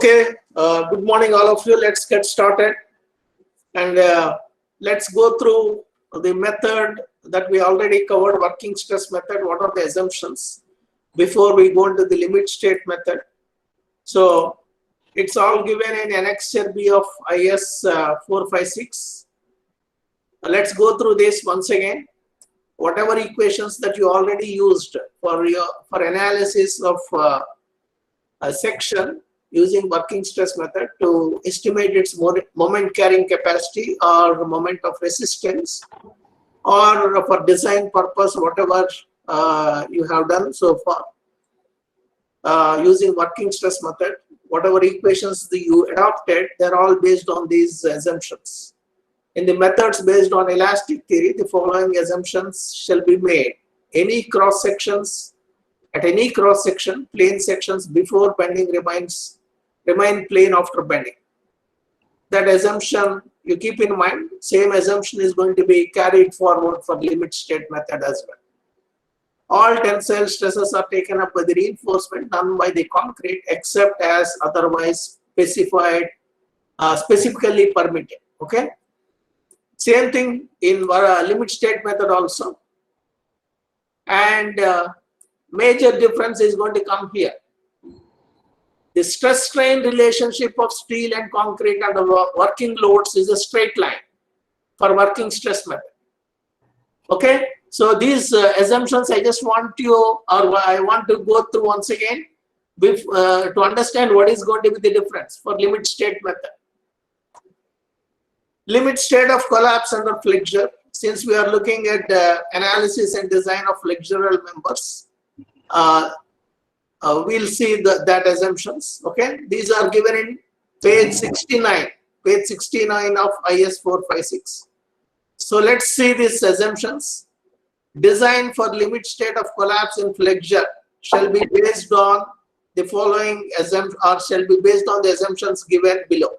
Okay, good morning all of you. Let's get started and let's go through the method that we already covered, working stress method. What are the assumptions before we go into the limit state method? So it's all given in annexure B of IS 456. Let's go through this once again. Whatever equations that you already used for analysis of a section using working stress method to estimate its moment carrying capacity or moment of resistance, or for design purpose, whatever you have done so far using working stress method, whatever equations that you adopted, they're all based on these assumptions. In the methods based on elastic theory, the following assumptions shall be made. Any cross sections, at any cross section, plane sections before bending remain plane after bending. That assumption you keep in mind. Same assumption is going to be carried forward for limit state method as well. All tensile stresses are taken up by the reinforcement done by the concrete except as otherwise specified, specifically permitted. Okay. Same thing in limit state method also. And major difference is going to come here. The stress strain relationship of steel and concrete and the working loads is a straight line for working stress method. Okay, so these assumptions I just want you, or I want to go through once again to understand what is going to be the difference for limit state method. Limit state of collapse under flexure. Since we are looking at analysis and design of flexural members, we'll see that assumptions. Okay, these are given in page 69 of IS 456. So let's see these assumptions. Design for limit state of collapse in flexure shall be based on the following assumptions, or shall be based on the assumptions given below.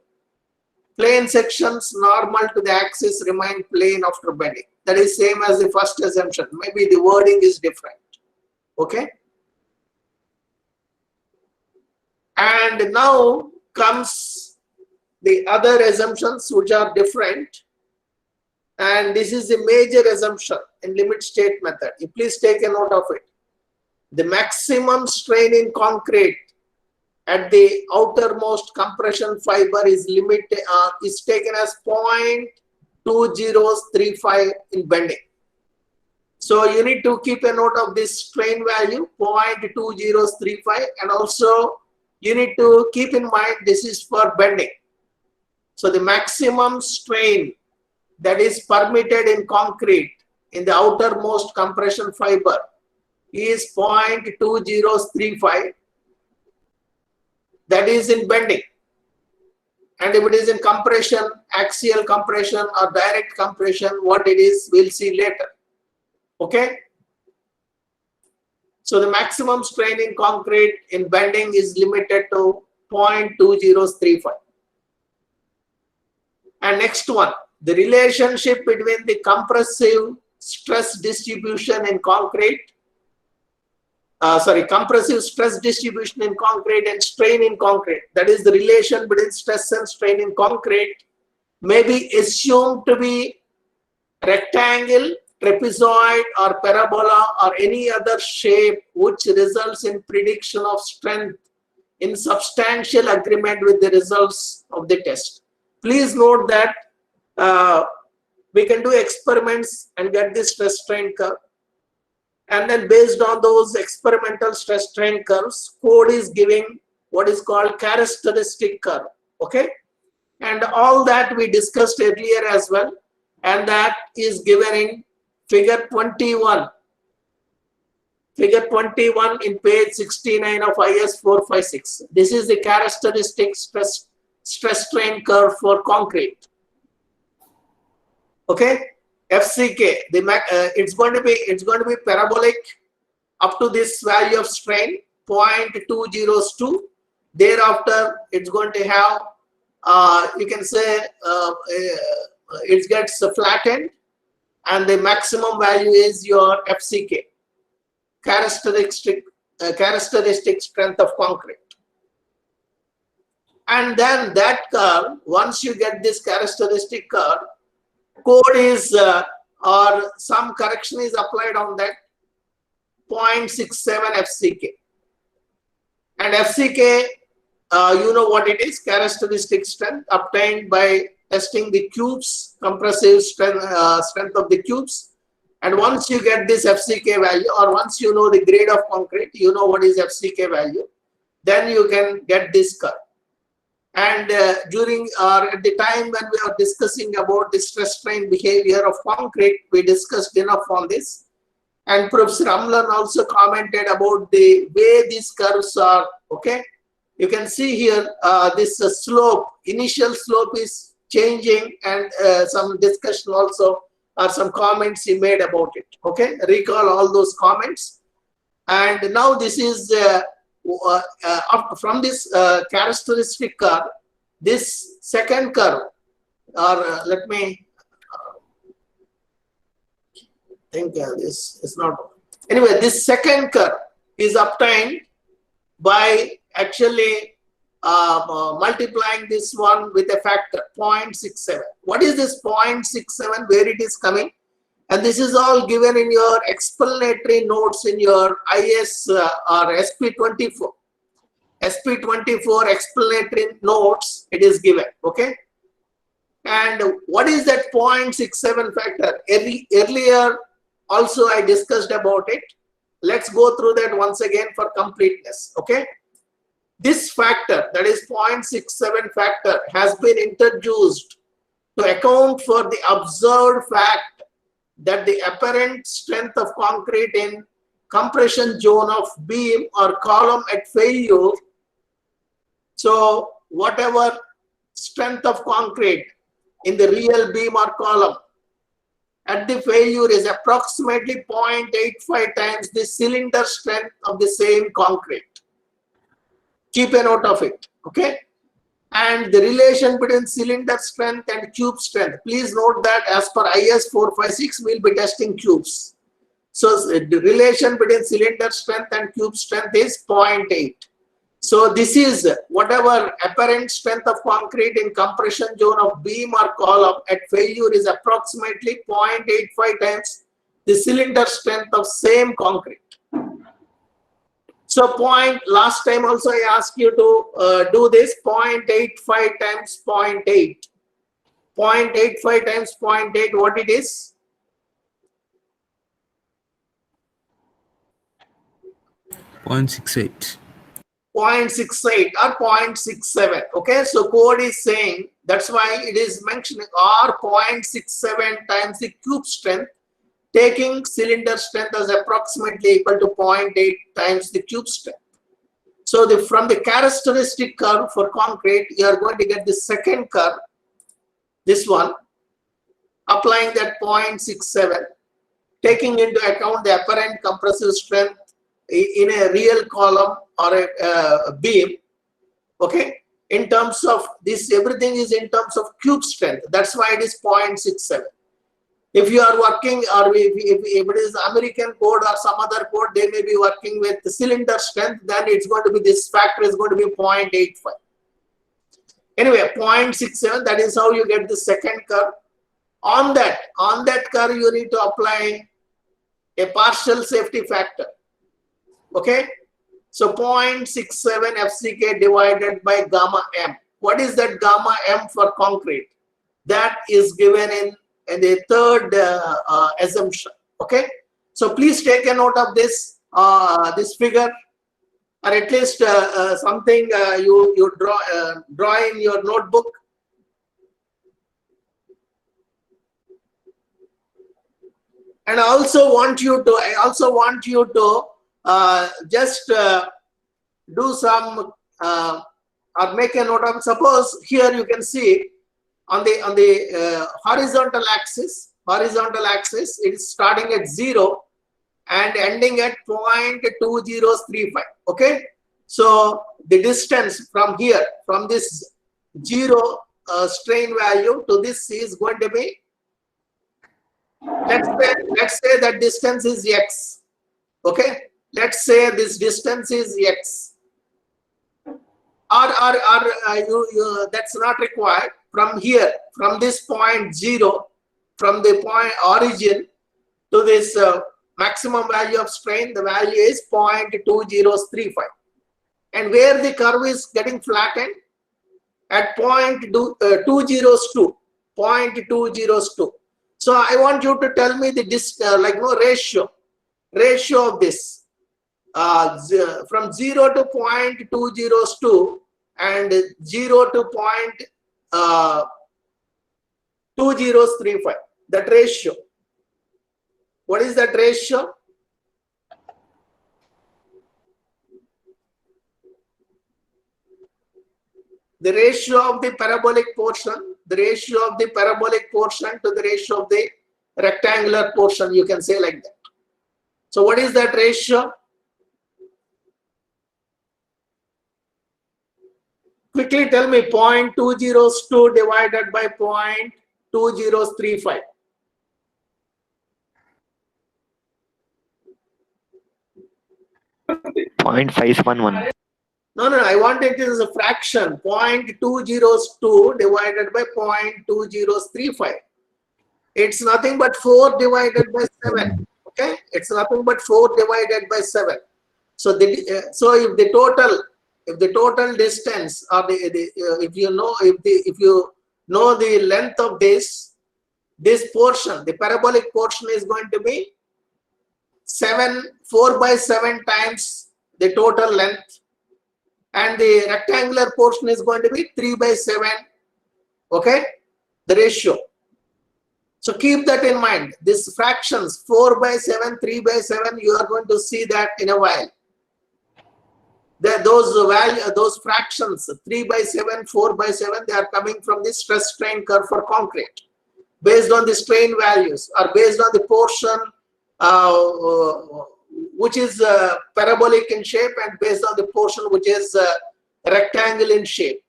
Plane sections normal to the axis remain plane after bending. That is same as the first assumption. Maybe the wording is different. Okay. And now comes the other assumptions which are different. And this is the major assumption in limit state method. You please take a note of it. The maximum strain in concrete at the outermost compression fiber is taken as 0.2035 in bending. So you need to keep a note of this strain value 0.2035, and also you need to keep in mind this is for bending. So the maximum strain that is permitted in concrete in the outermost compression fiber is 0.2035. That is in bending. And if it is in compression, axial compression or direct compression, what it is, we'll see later. Okay. So the maximum strain in concrete in bending is limited to 0.2035. And next one, the relationship between the compressive stress distribution in concrete, compressive stress distribution in concrete and strain in concrete. That is the relation between stress and strain in concrete may be assumed to be rectangle, trapezoid or parabola or any other shape which results in prediction of strength in substantial agreement with the results of the test. Please note that we can do experiments and get the stress strain curve, and then based on those experimental stress strain curves, code is giving what is called characteristic curve. Okay, and all that we discussed earlier as well, and that is given in figure 21 in page 69 of IS 456. This is the characteristic stress strain curve for concrete. Okay, FCK, it's going to be parabolic up to this value of strain 0.202. Thereafter, it's going to have you can say it gets flattened, and the maximum value is your FCK, characteristic strength of concrete. And then that curve, once you get this characteristic curve, code is or some correction is applied on that 0.67 FCK. And FCK, you know what it is, characteristic strength obtained by testing the cubes, compressive strength, strength of the cubes. And once you get this FCK value, or once you know the grade of concrete, you know what is FCK value, then you can get this curve. And during at the time when we are discussing about the stress strain behavior of concrete, we discussed enough on this. And Professor Amlan also commented about the way these curves are. Okay, you can see here this slope, initial slope is changing, and some discussion also, or some comments he made about it. Okay, recall all those comments. And now this is from this characteristic curve, this second curve, or let me think this is not. Anyway, this second curve is obtained by actually multiplying this one with a factor 0.67. What is this 0.67? Where it is coming? And this is all given in your explanatory notes in your IS or SP24. SP24 explanatory notes, it is given. Okay. And what is that 0.67 factor? Earlier also I discussed about it. Let's go through that once again for completeness. Okay. This factor, that is 0.67 factor, has been introduced to account for the observed fact that the apparent strength of concrete in compression zone of beam or column at failure. So whatever strength of concrete in the real beam or column at the failure is approximately 0.85 times the cylinder strength of the same concrete. Keep a note of it. Okay. And the relation between cylinder strength and cube strength. Please note that as per IS 456, we'll be testing cubes. So the relation between cylinder strength and cube strength is 0.8. So this is whatever apparent strength of concrete in compression zone of beam or column at failure is approximately 0.85 times the cylinder strength of same concrete. So last time also I asked you to do this 0.85 times 0.8. 0.85 times 0.8, what it is? 0.68. 0.68 or 0.67. Okay, so code is saying, that's why it is mentioning or 0.67 times the cube strength, taking cylinder strength as approximately equal to 0.8 times the cube strength. So from the characteristic curve for concrete, you are going to get the second curve, this one, applying that 0.67, taking into account the apparent compressive strength in a real column or a beam. Okay, in terms of this, everything is in terms of cube strength. That's why it is 0.67. If you are working, or if it is American code or some other code, they may be working with the cylinder strength, then it's going to be, this factor is going to be 0.85. Anyway, 0.67, that is how you get the second curve. On that curve, you need to apply a partial safety factor. Okay, so 0.67 FCK divided by gamma M. What is that gamma M for concrete? That is given in the third assumption. Okay, so please take a note of this this figure, or at least something you draw in your notebook. And I also want you to just do some or make a note of. Suppose here you can see on the horizontal axis, it is starting at 0 and ending at 0.2035. Okay, so the distance from here, from this 0 strain value to this is going to be, let's say that distance is x. Okay, let's say this distance is x. that's not required. From here, from this point 0, from the point origin to this maximum value of strain, the value is 0.2035. And where the curve is getting flattened? At 0.202. So I want you to tell me the ratio of this from 0 to 0.202 and 0 to 0.2035. That ratio. What is that ratio? The ratio of the parabolic portion, the ratio of the parabolic portion to the ratio of the rectangular portion, you can say like that. So what is that ratio? Quickly tell me, 0.202 divided by 0.2035. .511. No, I want it as a fraction. 0.202 divided by 0.2035. It's nothing but 4 divided by 7. Okay, it's nothing but 4 divided by 7. So if the total distance, or if you know the length of this portion, the parabolic portion is going to be 4 by 7 times the total length, and the rectangular portion is going to be 3 by 7. Okay, the ratio. So keep that in mind. These fractions 4 by 7, 3 by 7, you are going to see that in a while. Those fractions 3 by 7, 4 by 7, they are coming from the stress strain curve for concrete, based on the strain values, or based on the portion which is parabolic in shape, and based on the portion which is rectangle in shape.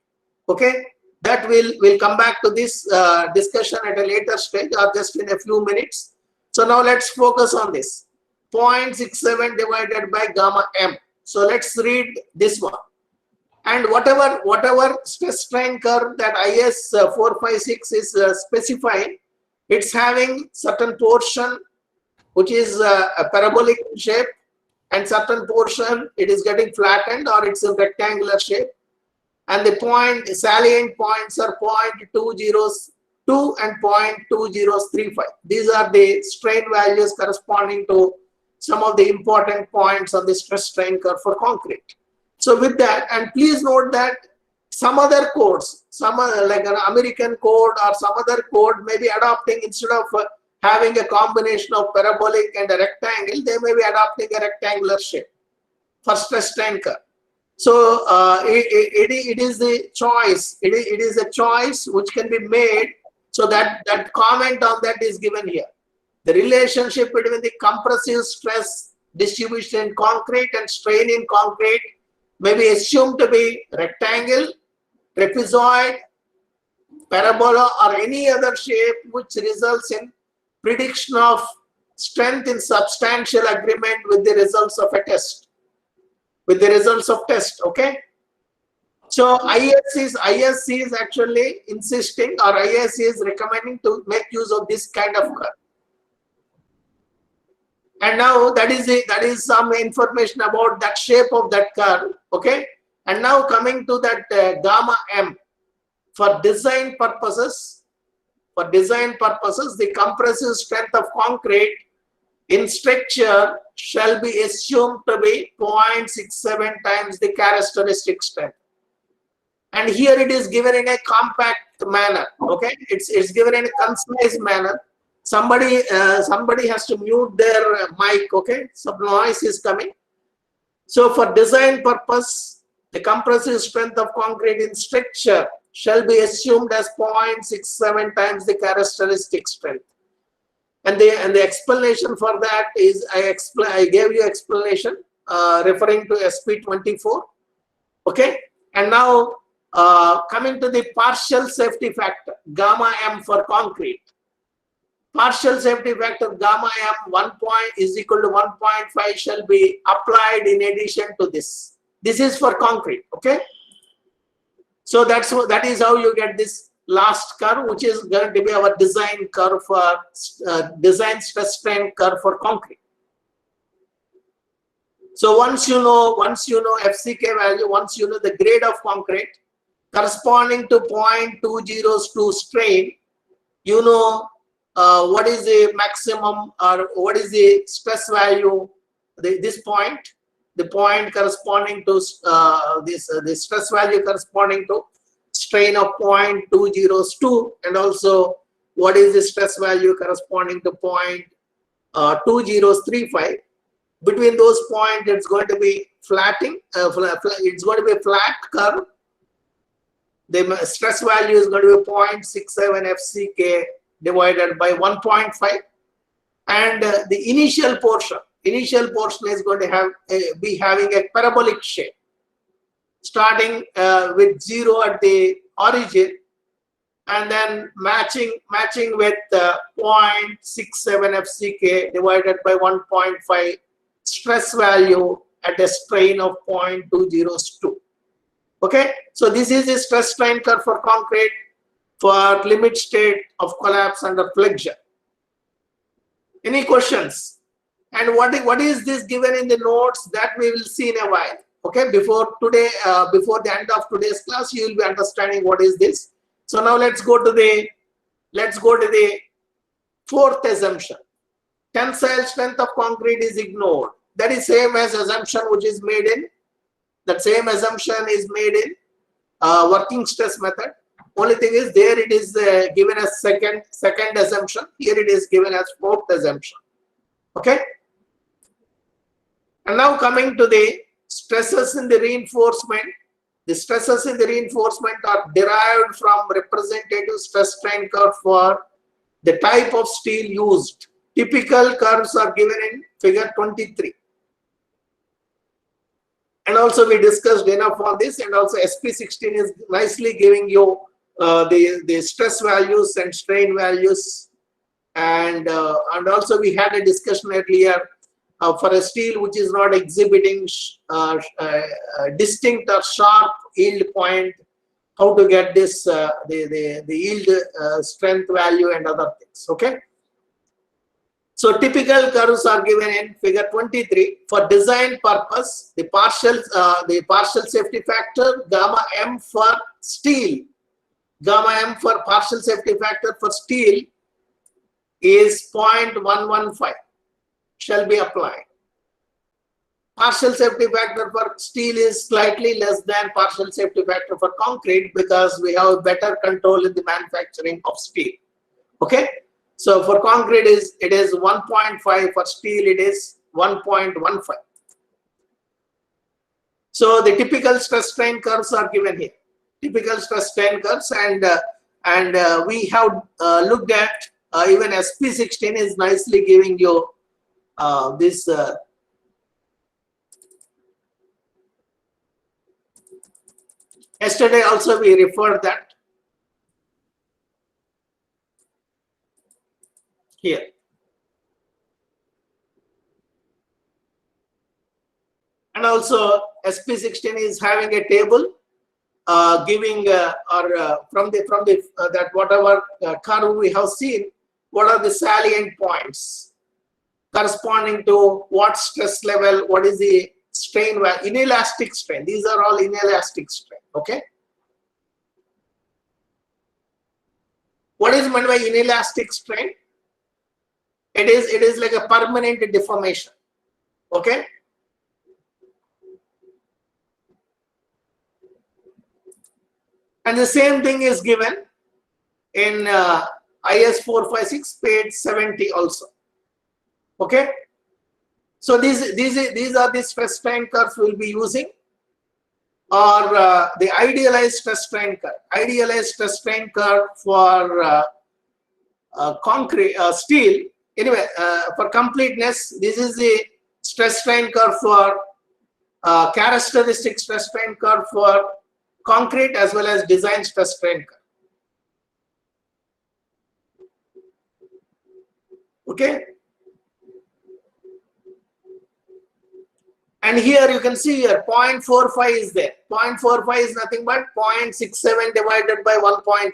Okay, that we'll come back to this discussion at a later stage, or just in a few minutes. So now let's focus on this. 0.67 divided by gamma m. So let's read this one. And whatever stress strain curve that IS 456 is specifying, it's having certain portion which is a parabolic shape, and certain portion it is getting flattened, or it's a rectangular shape. And the salient points are 0.202 and 0.2035. These are the strain values corresponding to some of the important points on the stress strain curve for concrete. So with that, and please note that some other codes, like an American code or some other code, may be adopting, instead of having a combination of parabolic and a rectangle, they may be adopting a rectangular shape for stress strain curve. So it is the choice. It is a choice which can be made. So that comment on that is given here. The relationship between the compressive stress distribution in concrete and strain in concrete may be assumed to be rectangle, trapezoid, parabola, or any other shape which results in prediction of strength in substantial agreement with the results of a test. Okay. So ISC is actually insisting, or ISC is recommending to make use of this kind of curve. And now that is some information about that shape of that curve. Okay. And now coming to that gamma m, for design purposes, the compressive strength of concrete in structure shall be assumed to be 0.67 times the characteristic strength. And here it is given in a compact manner. Okay, it's given in a concise manner. Somebody has to mute their mic. Okay, some noise is coming. So for design purpose, the compressive strength of concrete in structure shall be assumed as 0.67 times the characteristic strength. And the explanation for that is, I gave you explanation referring to SP24. Okay, and now coming to the partial safety factor gamma m for concrete. Partial safety factor gamma m 1 point is equal to 1.5 shall be applied in addition to this. This is for concrete. Okay, So that is how you get this last curve, which is going to be our design curve for design stress strain curve for concrete. So once you know FCK value, once you know the grade of concrete corresponding to 0.202 strain, you know what is the maximum or what is the stress value, this point, the point corresponding to the stress value corresponding to strain of 0.202, and also what is the stress value corresponding to 0.2035. Between those points, it's going to be flatting. It's going to be a flat curve. The stress value is going to be 0.67 FCK divided by 1.5, and the initial portion is going to be having a parabolic shape, starting with 0 at the origin, and then matching with 0.67 FCK divided by 1.5 stress value at a strain of 0.202. Okay, so this is the stress strain curve for concrete for limit state of collapse under flexion. Any questions? And what is this given in the notes, that we will see in a while. Okay, before today, before the end of today's class, you will be understanding what is this. So now let's go to the fourth assumption. Tensile strength of concrete is ignored. That is same as assumption which is made in, that same assumption is made in working stress method. Only thing is, there it is given as second assumption. Here it is given as fourth assumption. Okay. And now coming to the stresses in the reinforcement. The stresses in the reinforcement are derived from representative stress strain curve for the type of steel used. Typical curves are given in figure 23. And also we discussed enough on this, and also SP16 is nicely giving you the stress values and strain values, and also we had a discussion earlier for a steel which is not exhibiting distinct or sharp yield point, how to get this the yield strength value and other things. Okay. So typical curves are given in figure 23. For design purpose, the partial safety factor gamma m for steel, gamma m for partial safety factor for steel is 0.115 shall be applied. Partial safety factor for steel is slightly less than partial safety factor for concrete, because we have better control in the manufacturing of steel. Okay. So for concrete it is 1.5, for steel it is 1.15. So the typical stress strain curves are given here. Typical stress strain curves, and we have looked at even SP16 is nicely giving you this. Yesterday also we referred that here. And also SP16 is having a table giving from that whatever curve we have seen, what are the salient points corresponding to what stress level, what is the strain value, inelastic strain. These are all inelastic strain. Okay. What is meant by inelastic strain? It is like a permanent deformation. Okay. And the same thing is given in IS 456 page 70 also. Okay. So these are the stress strain curves we'll be using, or the idealized stress strain curve. Idealized stress strain curve for concrete, steel. Anyway, for completeness, this is the stress strain curve for characteristic stress strain curve for concrete, as well as design stress strain curve. Okay. And here you can see here 0.45 is there. 0.45 is nothing but 0.67 divided by 1.5.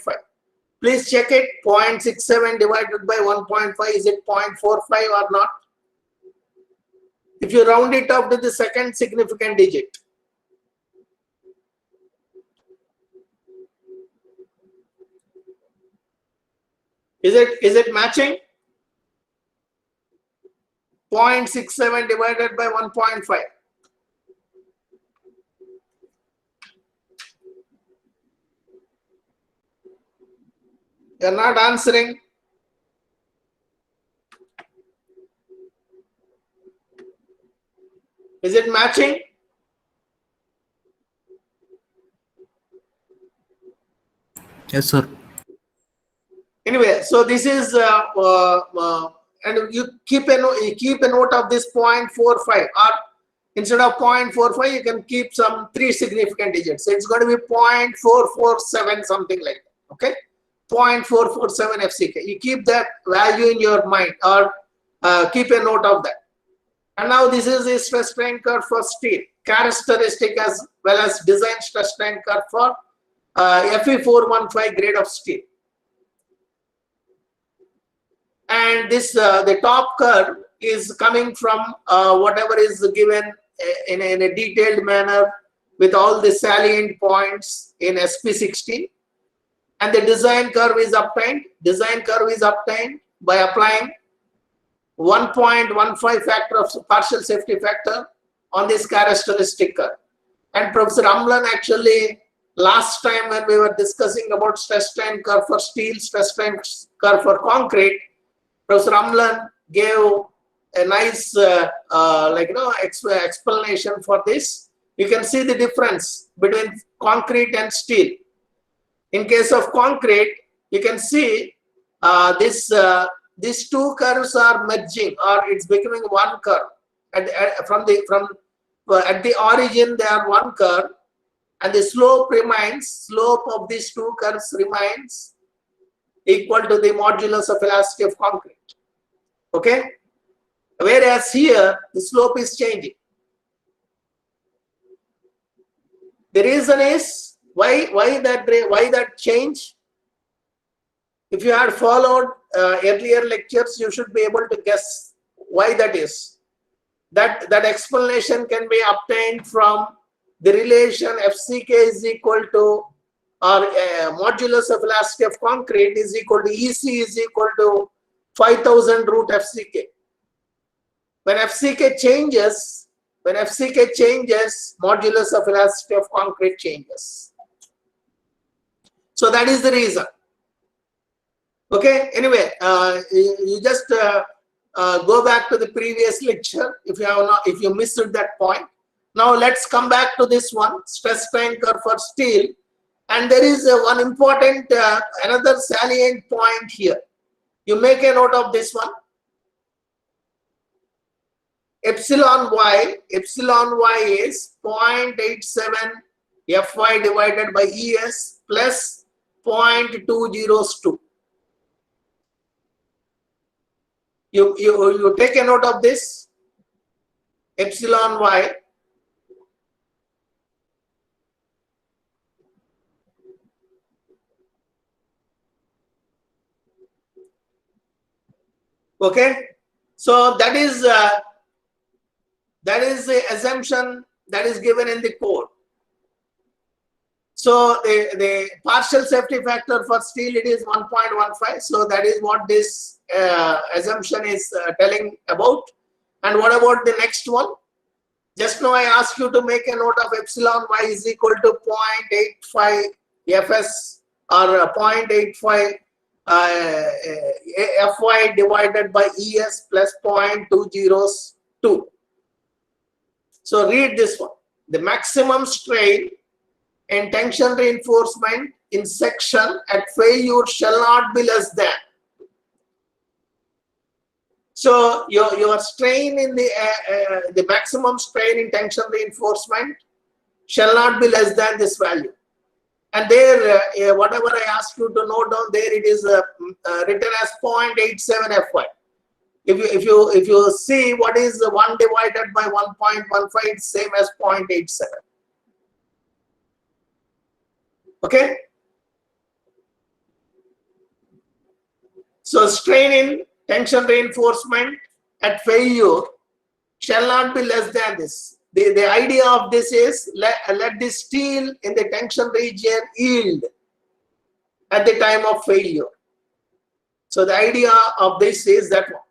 Please check it. 0.67 divided by 1.5, is it 0.45 or not? If you round it up to the second significant digit. Is it matching? 0.67 divided by 1.5. You are not answering. Is it matching? Yes, sir. Anyway, so this is and you keep a note of this 0.45, or instead of 0.45 you can keep some 3 significant digits. So it's going to be 0.447, something like that. Okay, 0.447 FCK. You keep that value in your mind, or keep a note of that. And now this is the stress strain curve for steel, characteristic as well as design stress strain curve for Fe415 grade of steel. And this the top curve is coming from whatever is given in a detailed manner with all the salient points in SP16, and the design curve is obtained. Design curve is obtained by applying 1.15 factor of partial safety factor on this characteristic curve. And Professor Amlan actually last time when we were discussing about stress strain curve for steel, stress strain curve for concrete, Professor Amlan gave a nice explanation for this. You can see the difference between concrete and steel. In case of concrete, you can see these two curves are merging, or it's becoming one curve. At the origin, they are one curve, and the slope remains. Slope of these two curves remains equal to the modulus of elasticity of concrete. Okay, whereas here the slope is changing. The reason is why that change? If you had followed earlier lectures, you should be able to guess why that is. That explanation can be obtained from the relation FCK is equal to, or modulus of elasticity of concrete is equal to EC is equal to 5000 root FCK. When FCK changes, modulus of elasticity of concrete changes. So that is the reason. Okay. Anyway, you just go back to the previous lecture if you missed that point. Now let's come back to this one, stress strain curve for steel, and there is one important another salient point here. You make a note of this one. Epsilon y is 0.87 Fy divided by Es plus 0.202. You take a note of this. Epsilon y okay, so that is the assumption that is given in the code. So the partial safety factor for steel, it is 1.15. So that is what this assumption is telling about. And what about the next one? Just now I asked you to make a note of epsilon y is equal to 0.85 Fs or 0.85 Fy divided by Es plus 0.202. So read this one. The maximum strain in tension reinforcement in section at failure shall not be less than. So your strain in the maximum strain in tension reinforcement shall not be less than this value. And there, whatever I asked you to note down there, it is written as 0.87 Fy. If you see what is 1 divided by 1.15, same as 0.87. Okay. So strain in tension reinforcement at failure shall not be less than this. The idea of this is let the steel in the tension region yield at the time of failure. So the idea of this is that one.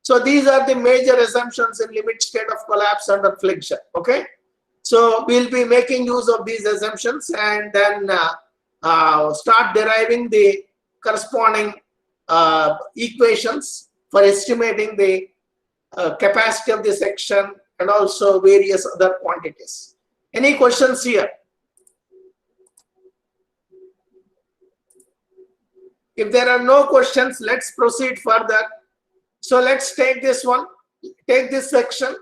So these are the major assumptions in limit state of collapse under flexion. Okay. So we'll be making use of these assumptions and then start deriving the corresponding equations for estimating the capacity of the section and also various other quantities. Any questions here? If there are no questions, let's proceed further. So let's take this one, take this section.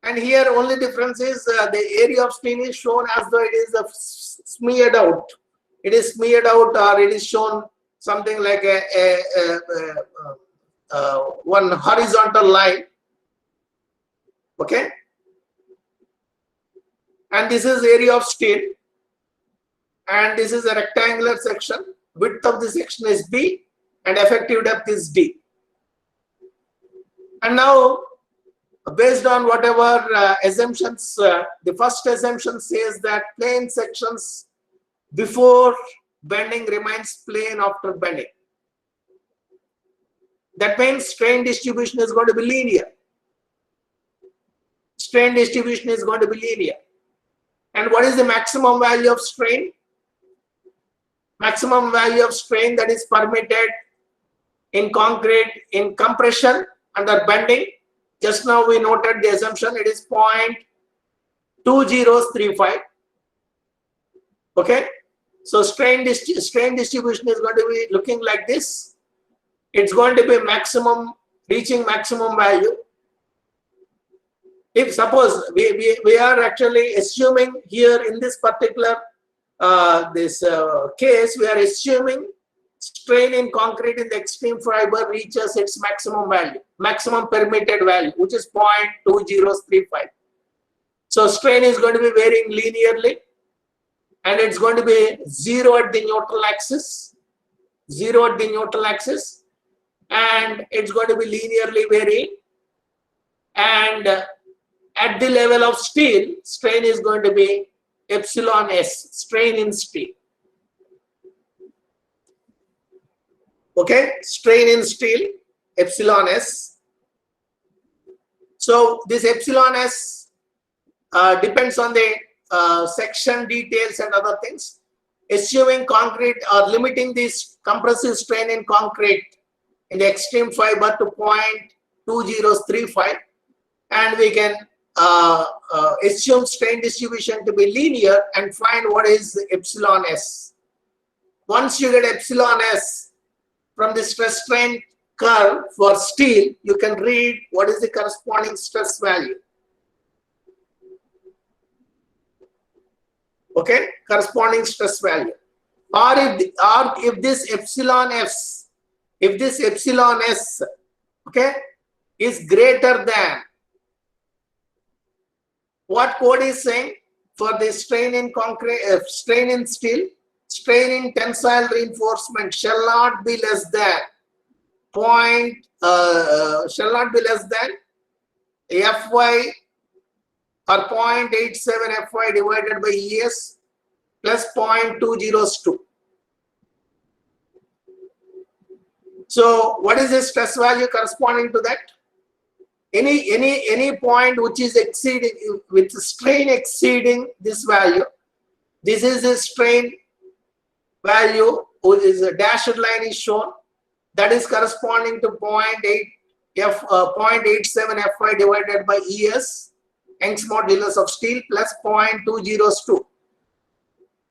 And here only difference is the area of steel is shown as though it is smeared out. It is smeared out, or it is shown something like one horizontal line. Okay. And this is area of steel. And this is a rectangular section. Width of the section is B and effective depth is D. And now, based on whatever assumptions, the first assumption says that plane sections before bending remains plane after bending. That means strain distribution is going to be linear. Strain distribution is going to be linear. And what is the maximum value of strain? Maximum value of strain that is permitted in concrete in compression under bending. Just now we noted the assumption, it is 0.2035. Okay. So strain distribution is going to be looking like this. It's going to be maximum, reaching maximum value. If suppose we are actually assuming here in this particular case, we are assuming strain in concrete in the extreme fiber reaches its maximum value, maximum permitted value, which is 0.2035. So strain is going to be varying linearly, and it's going to be 0 at the neutral axis, 0 at the neutral axis, and it's going to be linearly varying. And at the level of steel, strain is going to be epsilon s, strain in steel. Okay, strain in steel, epsilon s. So this epsilon s depends on the section details and other things. Assuming concrete or limiting this compressive strain in concrete in the extreme fiber to 0.2035, and we can assume strain distribution to be linear and find what is epsilon s. Once you get epsilon s from the stress strain curve for steel, you can read what is the corresponding stress value. Okay, corresponding stress value. Or if this epsilon s, okay, is greater than what code is saying for the strain in concrete, strain in steel, strain in tensile reinforcement shall not be less than Fy or 0.87 Fy divided by Es plus 0.202. So what is the stress value corresponding to that? Any point which is exceeding, with strain exceeding this value, this is the strain value, which is a dashed line is shown, that is corresponding to 0.87 Fy divided by Es, Young's modulus of steel, plus 0.202.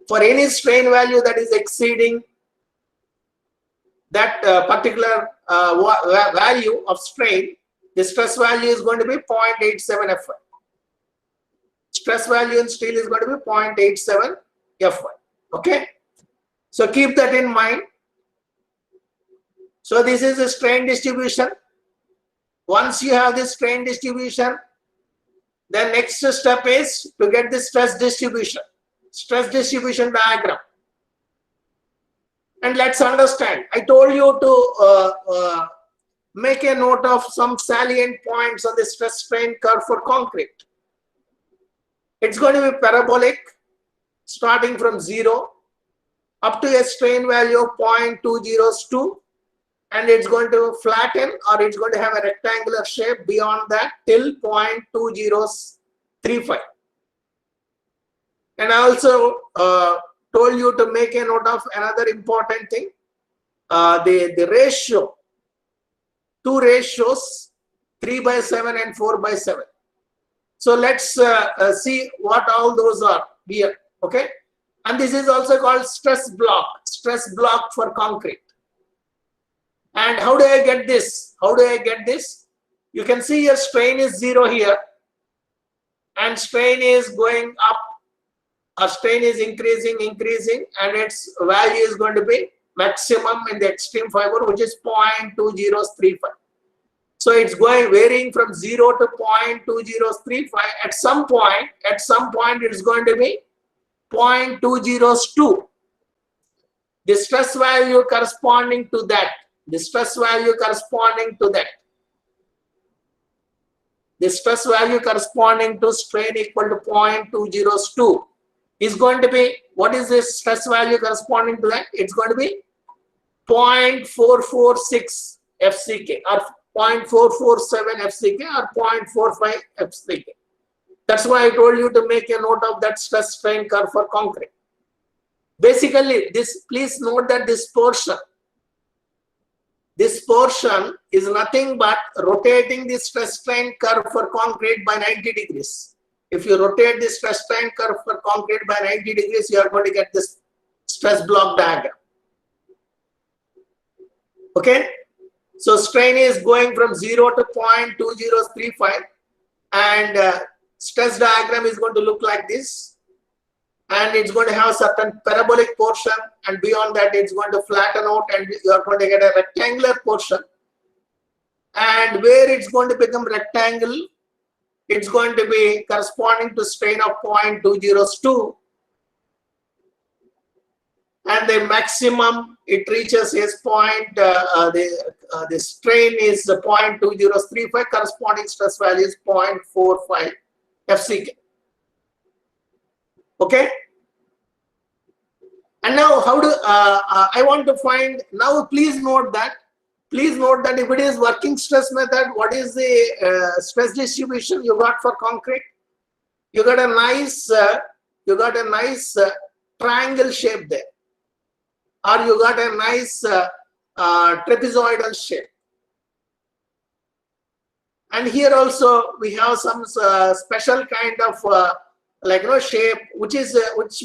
For any strain value that is exceeding that particular value of strain, the stress value is going to be 0.87 Fy. Stress value in steel is going to be 0.87 Fy. Okay. So keep that in mind. So this is a strain distribution. Once you have this strain distribution, the next step is to get the stress distribution diagram. And let's understand. I told you to make a note of some salient points on the stress strain curve for concrete. It's going to be parabolic, starting from 0 up to a strain value of 0.202, and it's going to flatten, or it's going to have a rectangular shape beyond that till 0.2035. And I also told you to make a note of another important thing, the ratio, two ratios, 3/7 and 4/7. So let's see what all those are here. Okay, and this is also called stress block for concrete. And how do I get this? You can see your strain is 0 here, and strain is going up, or strain is increasing, and its value is going to be maximum in the extreme fiber, which is 0.2035. So it's varying from 0 to 0.2035. At some point it's going to be 0.202. The stress value corresponding to that, the stress value corresponding to strain equal to 0.202 is going to be, what is this stress value corresponding to that? It's going to be 0.446 FCK, or 0.447 FCK, or 0.45 FCK. That's why I told you to make a note of that stress strain curve for concrete. Basically, please note that this portion is nothing but rotating the stress strain curve for concrete by 90 degrees. If you rotate the stress strain curve for concrete by 90 degrees, you are going to get this stress block diagram. Okay, so strain is going from 0 to 0.2035, and stress diagram is going to look like this. And it's going to have a certain parabolic portion, and beyond that it's going to flatten out, and you are going to get a rectangular portion. And where it's going to become rectangle, it's going to be corresponding to strain of 0.202, and the maximum it reaches is the strain is 0.2035, corresponding stress value is 0.45 FCK. Okay, and now how do I want to find, now please note that if it is working stress method, what is the stress distribution you got for concrete? You got a nice triangle shape there, or you got a nice trapezoidal shape. And here also we have some special kind of shape, which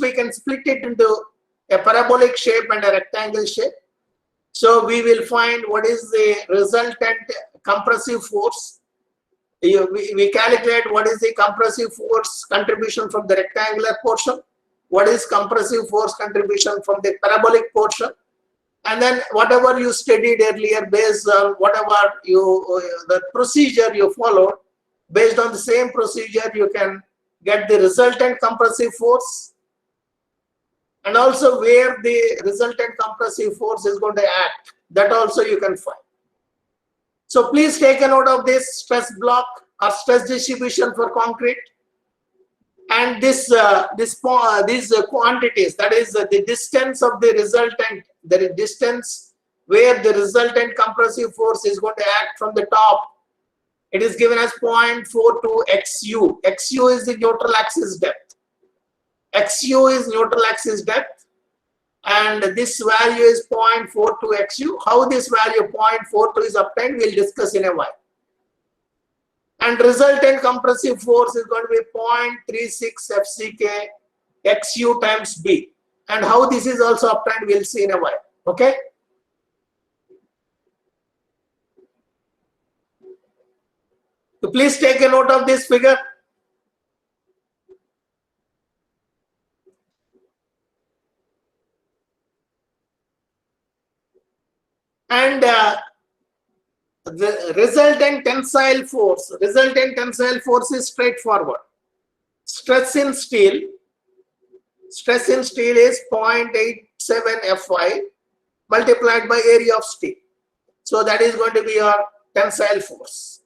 we can split it into a parabolic shape and a rectangle shape. So we will find what is the resultant compressive force. We calculate what is the compressive force contribution from the rectangular portion, what is compressive force contribution from the parabolic portion, and then whatever you studied earlier, based on whatever the procedure you followed, based on the same procedure you can get the resultant compressive force, and also where the resultant compressive force is going to act, that also you can find. So please take a note of this stress block or stress distribution for concrete, and these quantities, that is the distance of the resultant, the distance where the resultant compressive force is going to act from the top. It is given as 0.42 XU. XU is the neutral axis depth. XU is neutral axis depth, and this value is 0.42 XU. How this value 0.42 is obtained, we'll discuss in a while. And resultant compressive force is going to be 0.36 FCK XU times B. And how this is also obtained, we'll see in a while. Okay. So please take a note of this figure. And the resultant tensile force is straightforward. Stress in steel is 0.87 Fy multiplied by area of steel. So that is going to be your tensile force.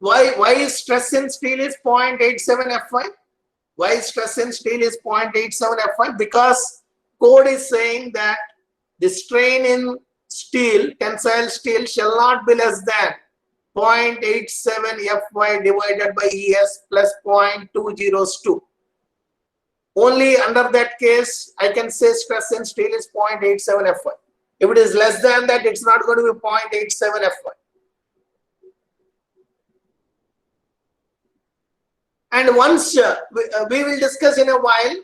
Why is stress in steel is 0.87 Fy? Why stress in steel is 0.87 Fy? Because code is saying that the strain in steel, tensile steel, shall not be less than 0.87 Fy divided by Es plus 0.202. Only under that case, I can say stress in steel is 0.87 Fy. If it is less than that, it's not going to be 0.87 Fy. And once we will discuss in a while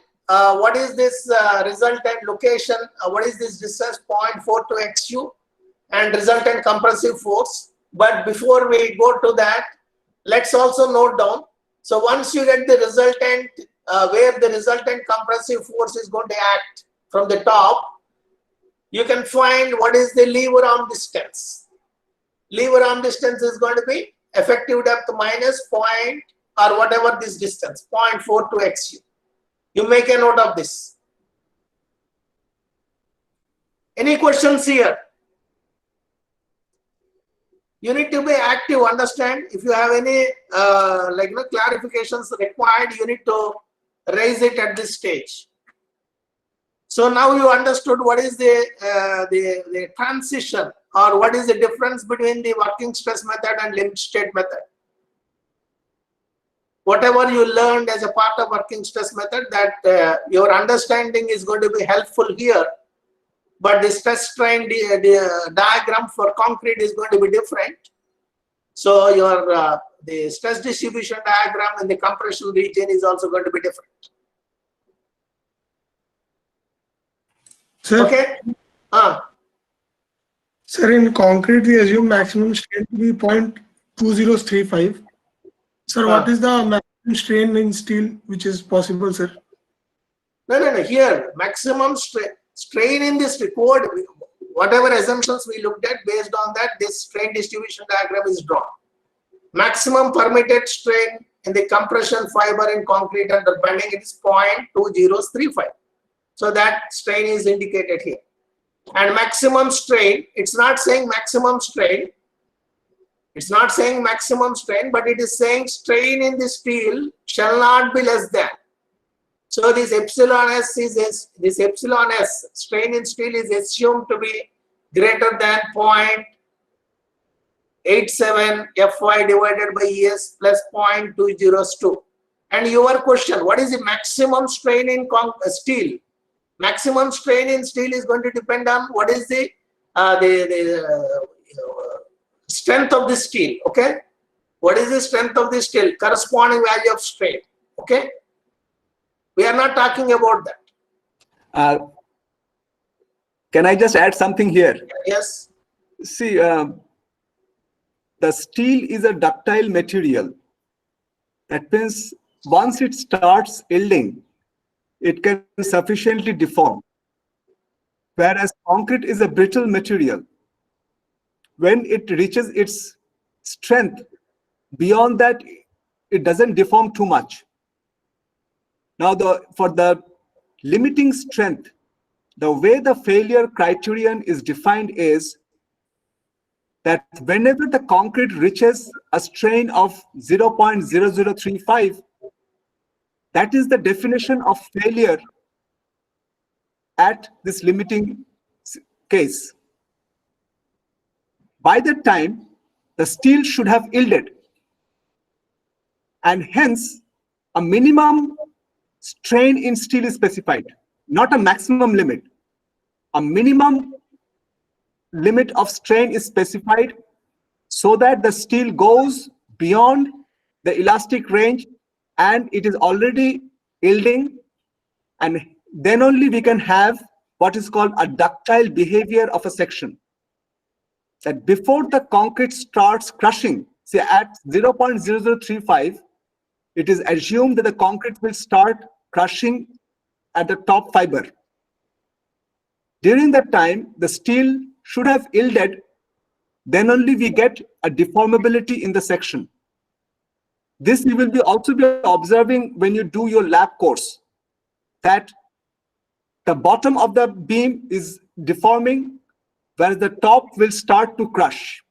what is this resultant location, what is this distance 0.42 XU and resultant compressive force. But before we go to that, let's also note down. So once you get the resultant, where the resultant compressive force is going to act from the top, you can find what is the lever arm distance. Lever arm distance is going to be effective depth minus point or whatever this distance, 0.42 XU. You make a note of this. Any questions here? You need to be active, understand. If you have any clarifications required, you need to raise it at this stage. So now you understood what is the transition, or what is the difference between the working stress method and limit state method. Whatever you learned as a part of working stress method, that your understanding is going to be helpful here. But the stress strain diagram for concrete is going to be different. So your the stress distribution diagram in the compression region is also going to be different. Sir, okay. Sir, in concrete we assume maximum strain to be 0.2035. Sir, what is the maximum strain in steel which is possible, sir? No. Here, maximum strain in this code, whatever assumptions we looked at, based on that, this strain distribution diagram is drawn. Maximum permitted strain in the compression fiber in concrete under bending, it is 0.2035. So that strain is indicated here. And maximum strain, it's not saying maximum strain. It's not saying maximum strain, but it is saying strain in the steel shall not be less than. So this epsilon s this epsilon s strain in steel is assumed to be greater than 0.87 Fy divided by Es plus 0.202. And your question, what is the maximum strain in steel? Maximum strain in steel is going to depend on what is the strength of the steel. Okay, what is the strength of the steel? Corresponding value of strain. Okay, we are not talking about that. Can I just add something here? Yes. See, the steel is a ductile material. That means once it starts yielding, it can sufficiently deform. Whereas concrete is a brittle material. When it reaches its strength, beyond that, it doesn't deform too much. Now, for the limiting strength, the way the failure criterion is defined is that whenever the concrete reaches a strain of 0.0035, that is the definition of failure at this limiting case. By that time, the steel should have yielded, and hence a minimum strain in steel is specified, not a maximum limit. A minimum limit of strain is specified so that the steel goes beyond the elastic range and it is already yielding, and then only we can have what is called a ductile behavior of a section. That before the concrete starts crushing, say at 0.0035, it is assumed that the concrete will start crushing at the top fiber. During that time, the steel should have yielded. Then only we get a deformability in the section. This you will be also be observing when you do your lab course, that the bottom of the beam is deforming, whereas the top will start to crush.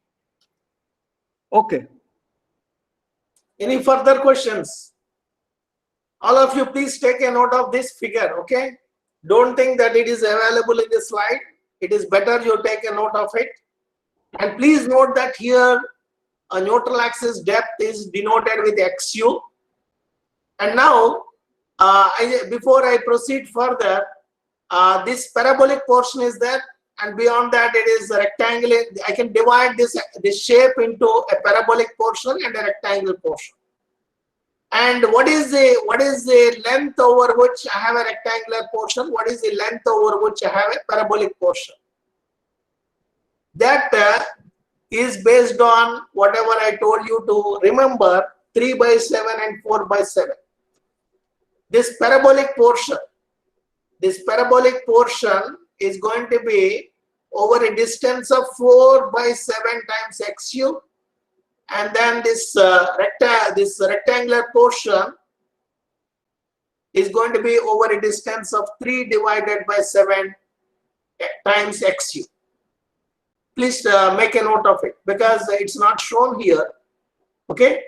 Okay. Any further questions? All of you, please take a note of this figure, okay? Don't think that it is available in the slide. It is better you take a note of it. And please note that here a neutral axis depth is denoted with XU. And now, before I proceed further, this parabolic portion is there, and beyond that it is rectangular. I can divide this shape into a parabolic portion and a rectangular portion. And what is the length over which I have a rectangular portion? What is the length over which I have a parabolic portion? That is based on whatever I told you to remember, 3/7 and 4/7. This parabolic portion is going to be over a distance of 4/7 times XU, and then this rectangular portion is going to be over a distance of 3/7 times XU. Please make a note of it because it's not shown here. Okay.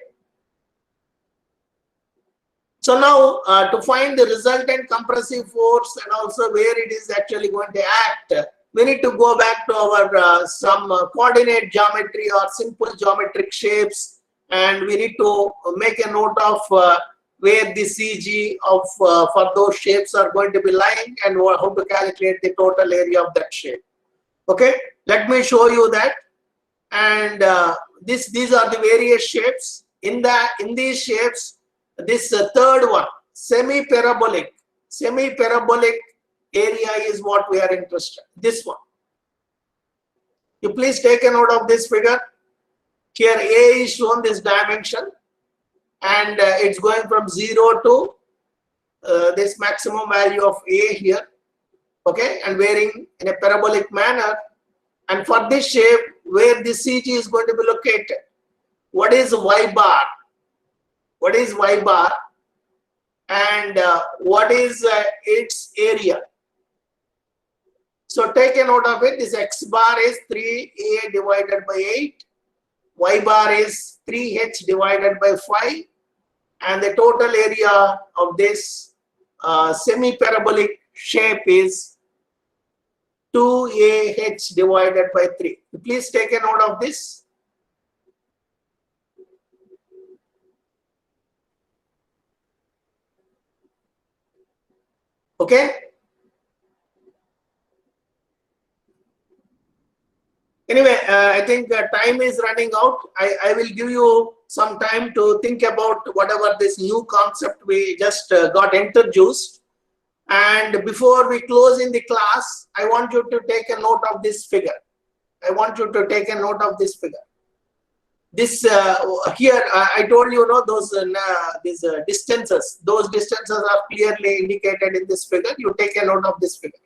So now to find the resultant compressive force and also where it is actually going to act, we need to go back to our some coordinate geometry or simple geometric shapes, and we need to make a note of where the CG of for those shapes are going to be lying and how to calculate the total area of that shape. Okay, let me show you that. And these are the various shapes. In these shapes, this third one, semi-parabolic area is what we are interested in. This one. You please take a note of this figure. Here A is shown this dimension, and it's going from 0 to this maximum value of A here. Okay, and varying in a parabolic manner. And for this shape, where the CG is going to be located, what is Y bar? What is Y bar? And what is its area? So take a note of it. This X bar is 3A divided by 8. Y bar is 3H divided by 5. And the total area of this semi-parabolic shape is 2AH divided by 3. Please take a note of this. Okay. Anyway, I think time is running out. I will give you some time to think about whatever this new concept we just got introduced. And before we close in the class, I want you to take a note of this figure. This here, I told you, those these distances. Those distances are clearly indicated in this figure. You take a note of this figure.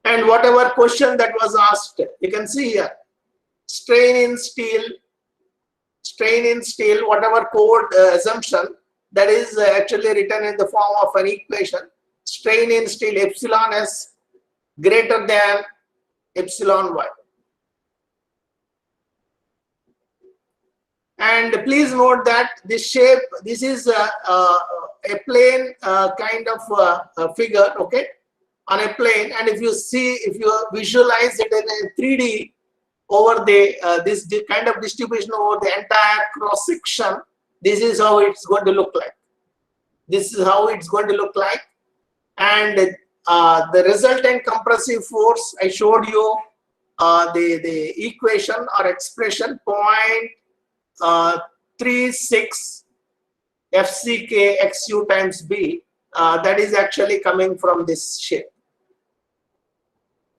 And whatever question that was asked, you can see here. Strain in steel, whatever code assumption that is actually written in the form of an equation. Strain in steel epsilon s greater than epsilon y. And please note that this shape, this is a plane kind of figure, okay, on a plane. And if you visualize it in a 3D over the this kind of distribution over the entire cross section, this is how it's going to look like. And the resultant compressive force, I showed you the equation or expression 0.36 FCK XU times B. That is actually coming from this shape.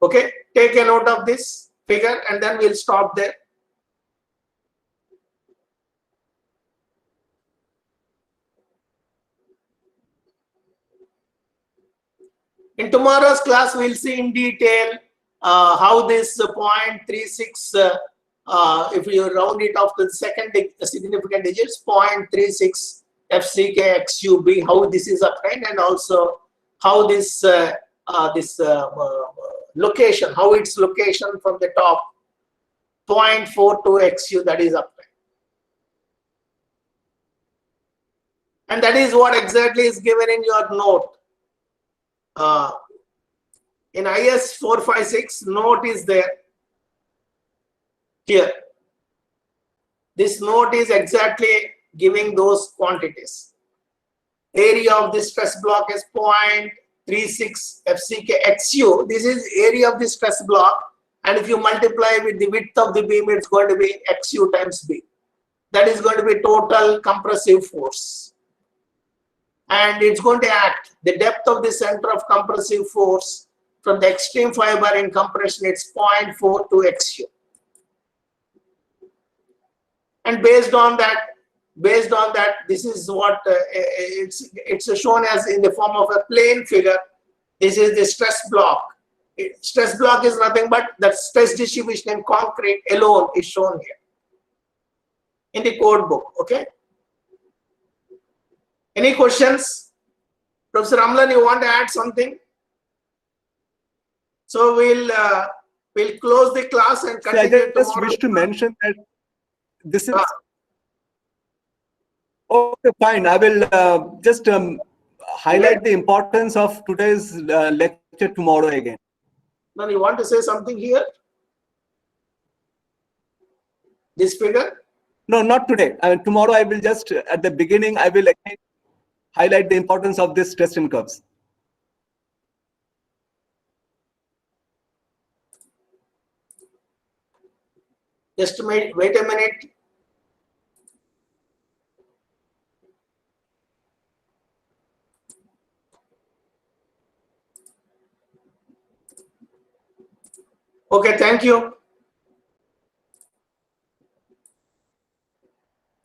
Okay, take a note of this figure and then we'll stop there. In tomorrow's class, we'll see in detail how this 0.36, if you round it off to the second significant digits, 0.36 FCK XUB, how this is obtained, and also how this location, how its location from the top 0.42 XU, that is obtained. And that is what exactly is given in your note. In IS 456, note is there here. This note is exactly giving those quantities. Area of the stress block is 0.36 FCK XU. This is area of the stress block, and if you multiply with the width of the beam, it's going to be XU times B. That is going to be total compressive force. And it's going to act, the depth of the center of compressive force from the extreme fiber in compression, it's 0.42 XU. And based on that, this is what it's shown as in the form of a plane figure. This is the stress block. Stress block is nothing but the stress distribution in concrete alone is shown here in the code book. Okay. Any questions? Professor Amlan, you want to add something? So we'll close the class and continue I just tomorrow. wish to mention that this is okay. Fine. I will just highlight the importance of today's lecture tomorrow again. Now, you want to say something here? This figure? No, not today. Tomorrow I will just at the beginning I will again highlight the importance of this StressStrain curves. Just wait a minute. Okay, thank you.